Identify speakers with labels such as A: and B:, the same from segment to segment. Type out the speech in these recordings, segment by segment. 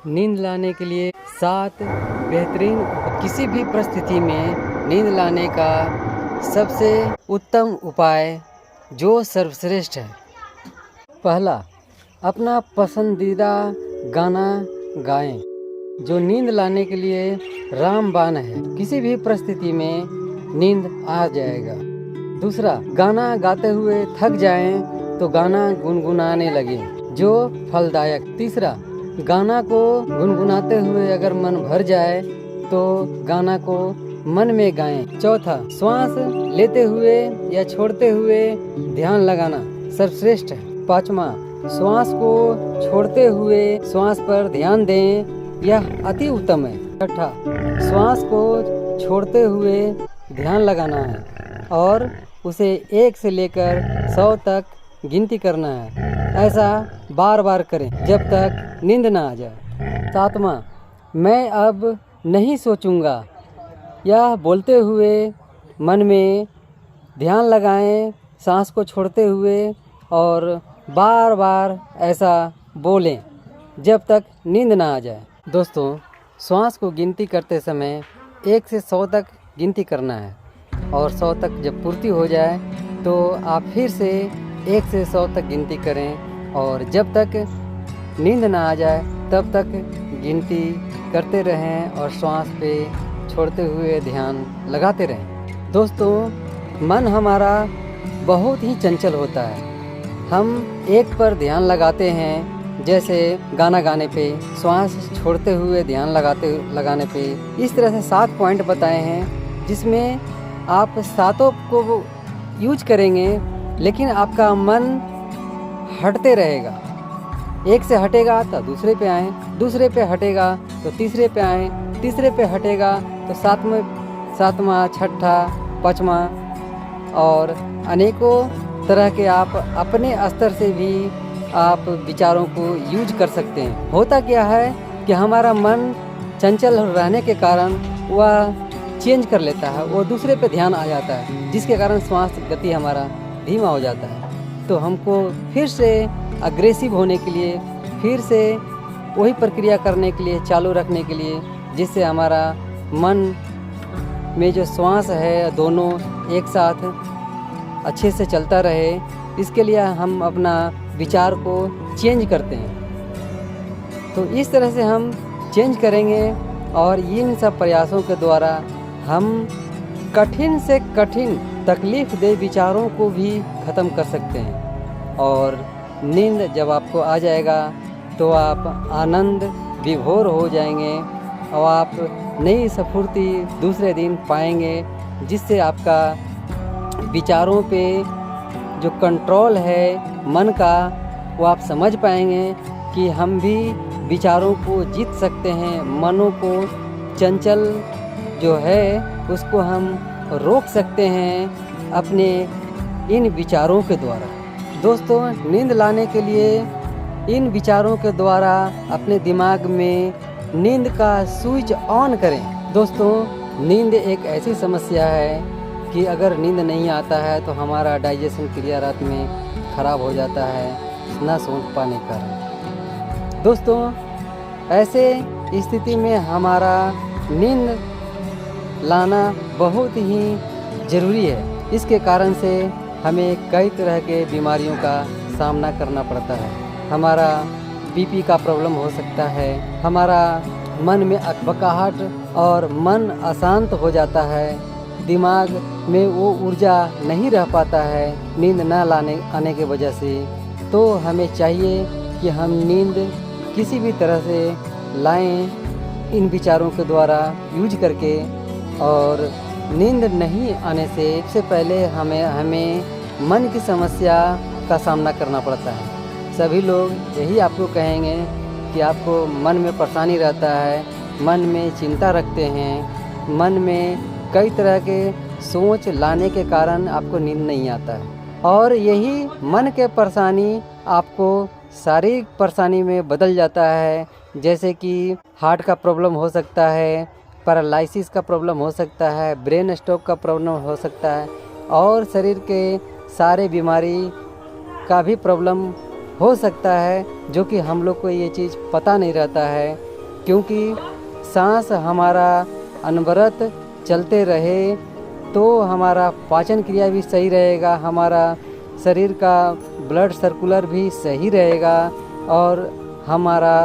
A: नींद लाने के लिए 7 बेहतरीन किसी भी परिस्थिति में नींद लाने का सबसे उत्तम उपाय जो सर्वश्रेष्ठ है। पहला, अपना पसंदीदा गाना गाएं जो नींद लाने के लिए रामबाण है। किसी भी परिस्थिति में नींद आ जाएगा। दूसरा, गाना गाते हुए थक जाएं तो गाना गुनगुनाने लगें जो फलदायक। तीसरा, गाना को गुनगुनाते हुए अगर मन भर जाए तो गाना को मन में गाएं। चौथा, श्वास लेते हुए या छोड़ते हुए ध्यान लगाना सर्वश्रेष्ठ है। पांचवा, श्वास को छोड़ते हुए श्वास पर ध्यान दें, यह अति उत्तम है। छठा, श्वास को छोड़ते हुए ध्यान लगाना है और उसे 1 से लेकर 100 तक गिनती करना है। ऐसा बार बार करें जब तक नींद ना आ जाए। सातवां, मैं अब नहीं सोचूंगा, यह बोलते हुए मन में ध्यान लगाएं, सांस को छोड़ते हुए और बार बार ऐसा बोलें जब तक नींद ना आ जाए। दोस्तों, श्वास को गिनती करते समय 1 से 100 तक गिनती करना है और 100 तक जब पूर्ति हो जाए तो आप फिर से 1 से 100 तक गिनती करें और जब तक नींद ना आ जाए तब तक गिनती करते रहें और श्वास पे छोड़ते हुए ध्यान लगाते रहें। दोस्तों, मन हमारा बहुत ही चंचल होता है। हम एक पर ध्यान लगाते हैं, जैसे गाना गाने पे, श्वास छोड़ते हुए ध्यान लगाने पे। इस तरह से 7 पॉइंट बताए हैं जिसमें आप 7 को यूज करेंगे लेकिन आपका मन हटते रहेगा। एक से हटेगा तो दूसरे पे आए, दूसरे पे हटेगा तो तीसरे पे आए, तीसरे पे हटेगा तो सातवां, छठा, पाँचवा और अनेकों तरह के आप अपने स्तर से भी आप विचारों को यूज कर सकते हैं। होता क्या है कि हमारा मन चंचल रहने के कारण वह चेंज कर लेता है, वो दूसरे पे ध्यान आ जाता है जिसके कारण श्वास गति हमारा धीमा हो जाता है। तो हमको फिर से अग्रेसिव होने के लिए, फिर से वही प्रक्रिया करने के लिए, चालू रखने के लिए, जिससे हमारा मन में जो श्वास है दोनों एक साथ अच्छे से चलता रहे, इसके लिए हम अपना विचार को चेंज करते हैं। तो इस तरह से हम चेंज करेंगे और इन सब प्रयासों के द्वारा हम कठिन से कठिन तकलीफ दे विचारों को भी ख़त्म कर सकते हैं। और नींद जब आपको आ जाएगा तो आप आनंद विभोर हो जाएंगे और आप नई स्फूर्ति दूसरे दिन पाएंगे, जिससे आपका विचारों पे जो कंट्रोल है मन का वो आप समझ पाएंगे कि हम भी विचारों को जीत सकते हैं। मनों को चंचल जो है उसको हम रोक सकते हैं अपने इन विचारों के द्वारा। दोस्तों, नींद लाने के लिए इन विचारों के द्वारा अपने दिमाग में नींद का स्विच ऑन करें। दोस्तों, नींद एक ऐसी समस्या है कि अगर नींद नहीं आता है तो हमारा डाइजेशन क्रिया रात में ख़राब हो जाता है न सोच पाने का। दोस्तों, ऐसे स्थिति में हमारा नींद लाना बहुत ही ज़रूरी है। इसके कारण से हमें कई तरह के बीमारियों का सामना करना पड़ता है। हमारा बीपी का प्रॉब्लम हो सकता है, हमारा मन में अकबकाहट और मन अशांत हो जाता है, दिमाग में वो ऊर्जा नहीं रह पाता है नींद न आने के वजह से। तो हमें चाहिए कि हम नींद किसी भी तरह से लाएं इन विचारों के द्वारा यूज करके। और नींद नहीं आने से पहले हमें मन की समस्या का सामना करना पड़ता है। सभी लोग यही आपको कहेंगे कि आपको मन में परेशानी रहता है, मन में चिंता रखते हैं, मन में कई तरह के सोच लाने के कारण आपको नींद नहीं आता है। और यही मन के परेशानी आपको शारीरिक परेशानी में बदल जाता है, जैसे कि हार्ट का प्रॉब्लम हो सकता है, पैरालिसिस का प्रॉब्लम हो सकता है, ब्रेन स्ट्रोक का प्रॉब्लम हो सकता है और शरीर के सारे बीमारी का भी प्रॉब्लम हो सकता है, जो कि हम लोग को ये चीज़ पता नहीं रहता है। क्योंकि सांस हमारा अनवरत चलते रहे तो हमारा पाचन क्रिया भी सही रहेगा, हमारा शरीर का ब्लड सर्कुलर भी सही रहेगा और हमारा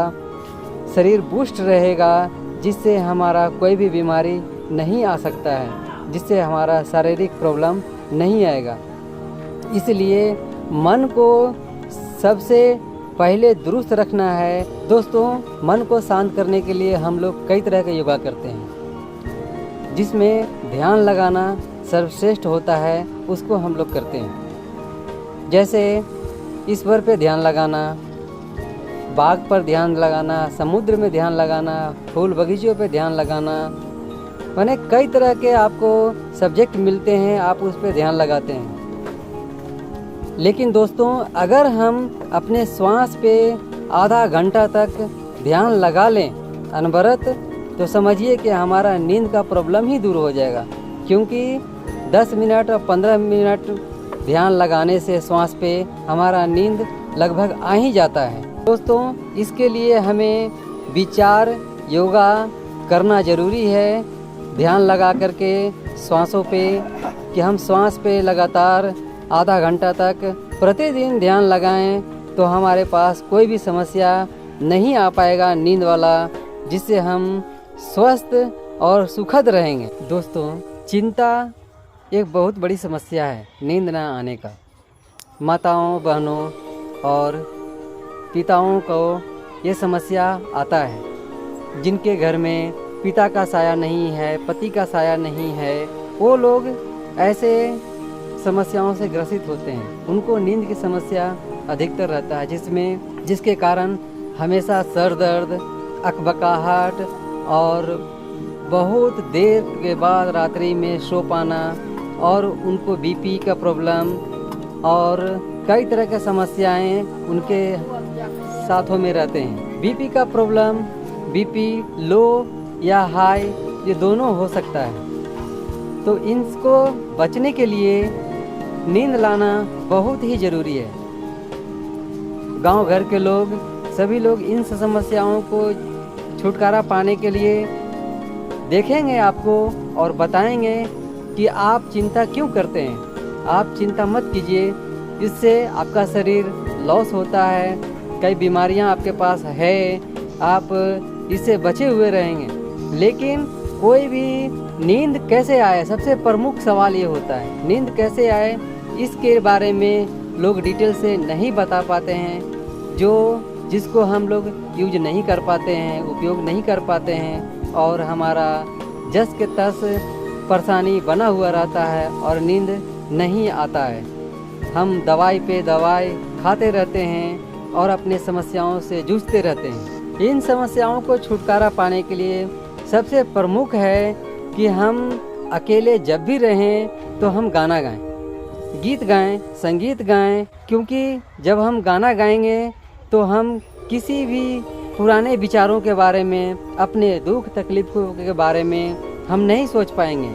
A: शरीर बूस्ट रहेगा, जिससे हमारा कोई भी बीमारी नहीं आ सकता है, जिससे हमारा शारीरिक प्रॉब्लम नहीं आएगा। इसलिए मन को सबसे पहले दुरुस्त रखना है। दोस्तों, मन को शांत करने के लिए हम लोग कई तरह के योगा करते हैं, जिसमें ध्यान लगाना सर्वश्रेष्ठ होता है, उसको हम लोग करते हैं। जैसे ईश्वर पे ध्यान लगाना, बाग पर ध्यान लगाना, समुद्र में ध्यान लगाना, फूल बगीचों पे ध्यान लगाना, माने कई तरह के आपको सब्जेक्ट मिलते हैं, आप उस पर ध्यान लगाते हैं। लेकिन दोस्तों, अगर हम अपने श्वास पे आधा घंटा तक ध्यान लगा लें अनवरत, तो समझिए कि हमारा नींद का प्रॉब्लम ही दूर हो जाएगा। क्योंकि 10 मिनट और 15 मिनट ध्यान लगाने से श्वास पे हमारा नींद लगभग आ ही जाता है। दोस्तों, इसके लिए हमें विचार योगा करना ज़रूरी है, ध्यान लगा करके श्वासों पे, कि हम श्वास पे लगातार आधा घंटा तक प्रतिदिन ध्यान लगाएं, तो हमारे पास कोई भी समस्या नहीं आ पाएगा नींद वाला, जिससे हम स्वस्थ और सुखद रहेंगे। दोस्तों, चिंता एक बहुत बड़ी समस्या है नींद ना आने का। माताओं, बहनों और पिताओं को ये समस्या आता है। जिनके घर में पिता का साया नहीं है, पति का साया नहीं है, वो लोग ऐसे समस्याओं से ग्रसित होते हैं। उनको नींद की समस्या अधिकतर रहता है, जिसके कारण हमेशा सर दर्द, अकबकाहट और बहुत देर के बाद रात्रि में सो पाना, और उनको बीपी का प्रॉब्लम और कई तरह की समस्याएं उनके साथों में रहते हैं। बीपी का प्रॉब्लम, बीपी लो या हाई, ये दोनों हो सकता है। तो इनको बचने के लिए नींद लाना बहुत ही ज़रूरी है। गांव घर के लोग, सभी लोग इन समस्याओं को छुटकारा पाने के लिए देखेंगे आपको और बताएंगे कि आप चिंता क्यों करते हैं। आप चिंता मत कीजिए, इससे आपका शरीर लॉस होता है, कई बीमारियां आपके पास है, आप इससे बचे हुए रहेंगे। लेकिन कोई भी नींद कैसे आए, सबसे प्रमुख सवाल ये होता है, नींद कैसे आए, इसके बारे में लोग डिटेल से नहीं बता पाते हैं, जिसको हम लोग यूज नहीं कर पाते हैं, उपयोग नहीं कर पाते हैं, और हमारा जस के तस परेशानी बना हुआ रहता है और नींद नहीं आता है। हम दवाई पे दवाई खाते रहते हैं और अपने समस्याओं से जूझते रहते हैं। इन समस्याओं को छुटकारा पाने के लिए सबसे प्रमुख है कि हम अकेले जब भी रहें तो हम गाना गाएं, गीत गाएं, संगीत गाएं। क्योंकि जब हम गाना गाएंगे तो हम किसी भी पुराने विचारों के बारे में, अपने दुख तकलीफ़ों के बारे में हम नहीं सोच पाएंगे,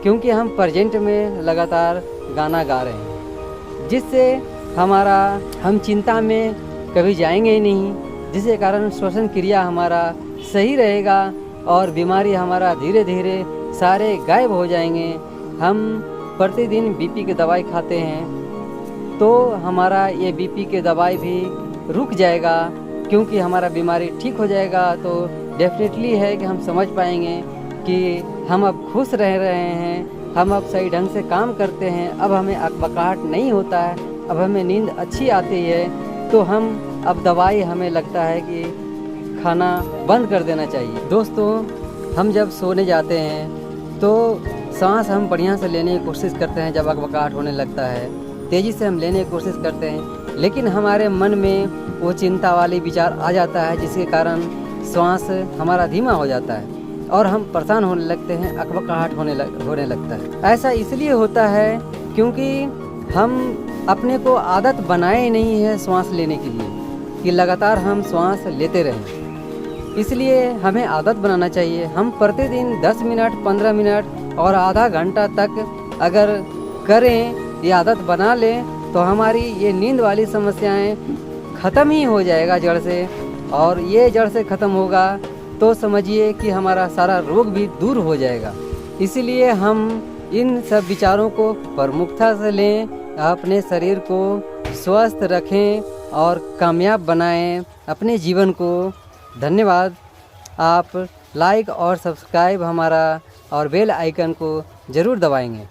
A: क्योंकि हम प्रेजेंट में लगातार गाना गा रहे हैं, जिससे हम चिंता में कभी जाएंगे ही नहीं, जिसके कारण श्वसन क्रिया हमारा सही रहेगा और बीमारी हमारा धीरे धीरे सारे गायब हो जाएंगे। हम प्रतिदिन बीपी की दवाई खाते हैं तो हमारा ये बीपी के दवाई भी रुक जाएगा, क्योंकि हमारा बीमारी ठीक हो जाएगा। तो डेफिनेटली है कि हम समझ पाएंगे कि हम अब खुश रह रहे हैं, हम अब सही ढंग से काम करते हैं, अब हमें अकबकाहट नहीं होता है, अब हमें नींद अच्छी आती है। तो हम अब दवाई हमें लगता है कि खाना बंद कर देना चाहिए। दोस्तों, हम जब सोने जाते हैं तो सांस हम बढ़िया से लेने की कोशिश करते हैं। जब अकबकाहट होने लगता है, तेज़ी से हम लेने की कोशिश करते हैं, लेकिन हमारे मन में वो चिंता वाली विचार आ जाता है, जिसके कारण श्वास हमारा धीमा हो जाता है और हम परेशान होने लगते हैं, अकबकाहट होने लगता है। ऐसा इसलिए होता है क्योंकि हम अपने को आदत बनाए नहीं है श्वास लेने के लिए, कि लगातार हम श्वास लेते रहें। इसलिए हमें आदत बनाना चाहिए। हम प्रतिदिन 10 मिनट, 15 मिनट और आधा घंटा तक अगर करें, ये आदत बना लें, तो हमारी ये नींद वाली समस्याएं ख़त्म ही हो जाएगा जड़ से। और ये जड़ से ख़त्म होगा तो समझिए कि हमारा सारा रोग भी दूर हो जाएगा। इसीलिए हम इन सब विचारों को प्रमुखता से लें, अपने शरीर को स्वस्थ रखें और कामयाब बनाएं अपने जीवन को। धन्यवाद। आप लाइक और सब्सक्राइब हमारा और बेल आइकन को ज़रूर दबाएंगे।